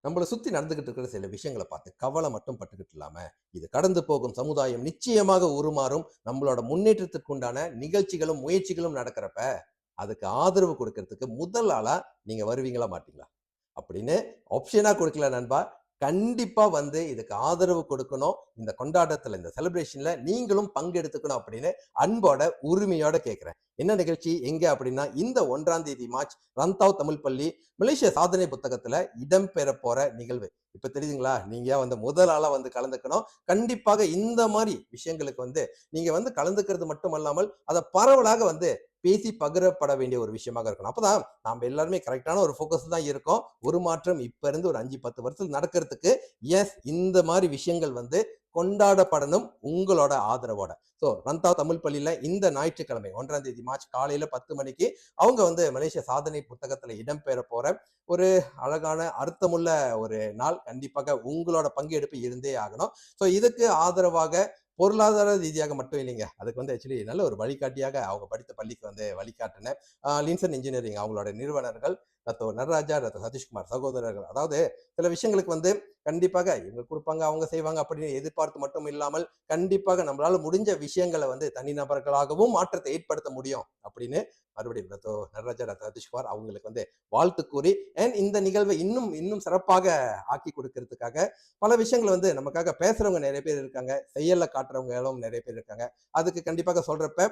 நம்மள சுத்தி நடந்துகிட்டு இருக்கிற சில விஷயங்கள பார்த்து கவலை மட்டும் பட்டுக்கிட்டு இல்லாம, இது கடந்து போகும் சமுதாயம் நிச்சயமாக உருமாறும். நம்மளோட முன்னேற்றத்திற்கு உண்டான நிகழ்ச்சிகளும், முயற்சிகளும் நடக்கிறப்ப, அதுக்கு ஆதரவு கொடுக்கறதுக்கு முதல் ஆளா நீங்க வருவீங்களா? மாட்டீங்களா? அப்படின்னு ஆப்ஷனா கொடுக்கல நண்பா. கண்டிப்பா வந்து இதுக்கு ஆதரவு கொடுக்கணும். இந்த கொண்டாட்டத்துல, இந்த செலிப்ரேஷன்ல நீங்களும் பங்கெடுத்துக்கணும் அப்படின்னு அன்போட, உரிமையோட கேட்கிறேன். என்ன நிகழ்ச்சி? எங்க அப்படின்னா, இந்த 1ஆம் தேதி மார்ச் ரந்தாவ் தமிழ் பள்ளி மலேசிய சாதனை புத்தகத்துல இடம்பெற போற நிகழ்வு. இப்ப தெரியுதுங்களா? நீங்க வந்து முதல் ஆளா வந்து கலந்துக்கணும். கண்டிப்பாக இந்த மாரி விஷயங்களுக்கு வந்து நீங்க வந்து கலந்துக்கிறது மட்டுமல்லாமல், அத பரவலாக வந்து பேசி பகிரப்பட வேண்டிய ஒரு விஷயமாக இருக்கணும். அப்பதான் நாம எல்லாருமே கரெக்டான ஒரு ஃபோக்கஸ் தான் இருக்கோம். ஒரு மாற்றம் இப்ப இருந்து ஒரு 5, 10 வருஷத்துல நடக்கிறதுக்கு, எஸ் இந்த மாரி விஷயங்கள் வந்து கொண்டாடப்படணும் உங்களோட ஆதரவோட. ரந்தா தமிழ் பள்ளியில இந்த ஞாயிற்றுக்கிழமை 1ஆம் தேதி மார்ச் காலையில 10 மணிக்கு அவங்க வந்து மலேசிய சாதனை புத்தகத்துல இடம்பெற போற ஒரு அழகான அர்த்தமுள்ள ஒரு நாள். கண்டிப்பாக உங்களோட பங்கெடுப்பு இருந்தே ஆகணும். இதுக்கு ஆதரவாக பொருளாதார ரீதியாக மட்டும் இல்லைங்க. அதுக்கு வந்து ஆக்சுவலி நல்ல ஒரு வழிகாட்டியாக அவங்க படித்த பள்ளிக்கு வந்து வழிகாட்டின லின்சன் இன்ஜினியரிங் அவங்களோட நிறுவனர்கள் ரத்தோ நடராஜா, ரத்தோ சதீஷ்குமார் சகோதரர்கள். அதாவது சில விஷயங்களுக்கு வந்து கண்டிப்பாக இவங்க கொடுப்பாங்க, அவங்க செய்வாங்க அப்படின்னு எதிர்பார்த்து மட்டும் இல்லாமல், கண்டிப்பாக நம்மளால முடிஞ்ச விஷயங்களை வந்து தனிநபர்களாகவும் மாற்றத்தை ஏற்படுத்த முடியும் அப்படின்னு மறுபடியும் ரத்தோ நடராஜா, ரத்தோ சதீஷ்குமார் அவங்களுக்கு வந்து வாழ்த்து கூறி அண்ட் இந்த நிகழ்வை இன்னும் இன்னும் சிறப்பாக ஆக்கி கொடுக்கறதுக்காக பல விஷயங்கள் வந்து நமக்காக பேசுறவங்க நிறைய பேர் இருக்காங்க, செயல்ல காட்டுறவங்களும் நிறைய பேர் இருக்காங்க. அதுக்கு கண்டிப்பாக சொல்றப்ப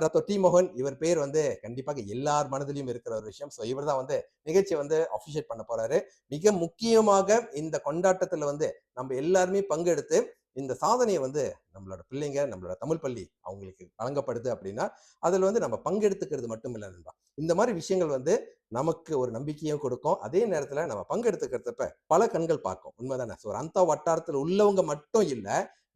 டாக்டர் டி மோகன் இவர் பேர் வந்து கண்டிப்பாக எல்லார் மனதிலும் இருக்கிற ஒரு விஷயம். இவர் தான் வந்து நிகழ்ச்சியை வந்து அபிஷியேட் பண்ண போறாரு. மிக முக்கியமாக இந்த கொண்டாட்டத்துல வந்து நம்ம எல்லாருமே பங்கெடுத்து இந்த சாதனையை வந்து நம்மளோட பிள்ளைங்க, நம்மளோட தமிழ் பள்ளி அவங்களுக்கு வழங்கப்படுது அப்படின்னா அதுல வந்து நம்ம பங்கெடுத்துக்கிறது மட்டும் இல்லை நண்பா. இந்த மாதிரி விஷயங்கள் வந்து நமக்கு ஒரு நம்பிக்கையும் கொடுக்கும். அதே நேரத்துல நம்ம பங்கெடுத்துக்கிறப்ப பல கண்கள் பார்க்கும். உண்மைதானே? ஒரு அந்த வட்டாரத்துல உள்ளவங்க மட்டும் இல்ல,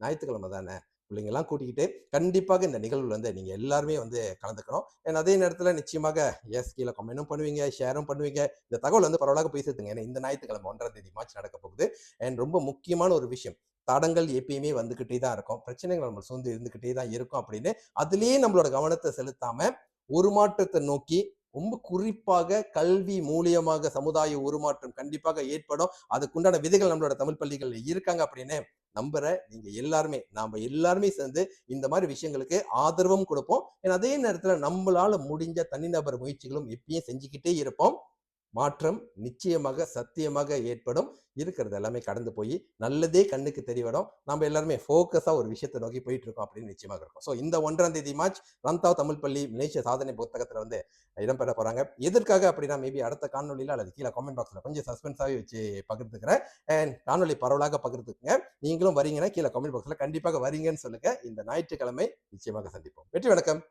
ஞாயிற்றுக்கிழமை தானே, பிள்ளைங்கெல்லாம் கூட்டிக்கிட்டு கண்டிப்பாக இந்த நிகழ்வுல வந்து நீங்க எல்லாருமே வந்து கலந்துக்கணும். அதே நேரத்துல நிச்சயமாக எஸ் கீழே கமெண்ட்டும் பண்ணுவீங்க, ஷேரும் பண்ணுவீங்க. இந்த தகவல் வந்து பரவலாக போய் சேர்த்துங்க. ஏன்னா இந்த ஞாயிற்றுக்கிழமை 1ஆம் தேதி மார்ச் நடக்க போகுது. அண்ட் ரொம்ப முக்கியமான ஒரு விஷயம், தடங்கள் எப்பயுமே வந்துகிட்டே தான் இருக்கும், பிரச்சனைகள் நம்ம சூழ்ந்து இருந்துகிட்டே தான் இருக்கும் அப்படின்னு அதுலயே நம்மளோட கவனத்தை செலுத்தாம உருமாற்றத்தை நோக்கி ரொம்ப குறிப்பாக கல்வி மூலியமாக சமுதாய உருமாற்றம் கண்டிப்பாக ஏற்படும். அதுக்குண்டான விதைகள் நம்மளோட தமிழ் பள்ளிகள் இருக்காங்க அப்படின்னு நம்புறேன். நீங்க எல்லாருமே நாம எல்லாருமே சேர்ந்து இந்த மாதிரி விஷயங்களுக்கு ஆதரவும் கொடுப்போம். அதே நேரத்துல நம்மளால முடிஞ்ச தனிநபர் முயற்சிகளும் எப்பயும் செஞ்சுக்கிட்டே இருப்போம். மாற்றம் நிச்சயமாக சத்தியமாக ஏற்படும். இருக்கிறது எல்லாமே கடந்து போய் நல்லதே கண்ணுக்கு தெரியவரும். நம்ம எல்லாருமே ஃபோக்கஸா ஒரு விஷயத்தை நோக்கி போயிட்டு இருக்கோம் அப்படின்னு நிச்சயமாக இருக்கும். இந்த 1ஆம் தேதி மார்ச் ரந்தாவ் தமிழ் பள்ளி மலேசிய சாதனை புத்தகத்துல வந்து இடம்பெற போறாங்க. எதற்காக அப்படின்னா மேபி அடுத்த காணொலியில அல்லது கீழே கமெண்ட் பாக்ஸ்ல கொஞ்சம் சஸ்பென்ஸாவே வச்சு பகிர்ந்துக்கிறேன். அண்ட் காணொலி பரவலாக பகிர்ந்துக்குங்க. நீங்களும் வரீங்கன்னா கீழே கமெண்ட் பாக்ஸ்ல கண்டிப்பாக வரீங்கன்னு சொல்லுங்க. இந்த ஞாயிற்றுக்கிழமை நிச்சயமாக சந்திப்போம். வெற்றி வணக்கம்.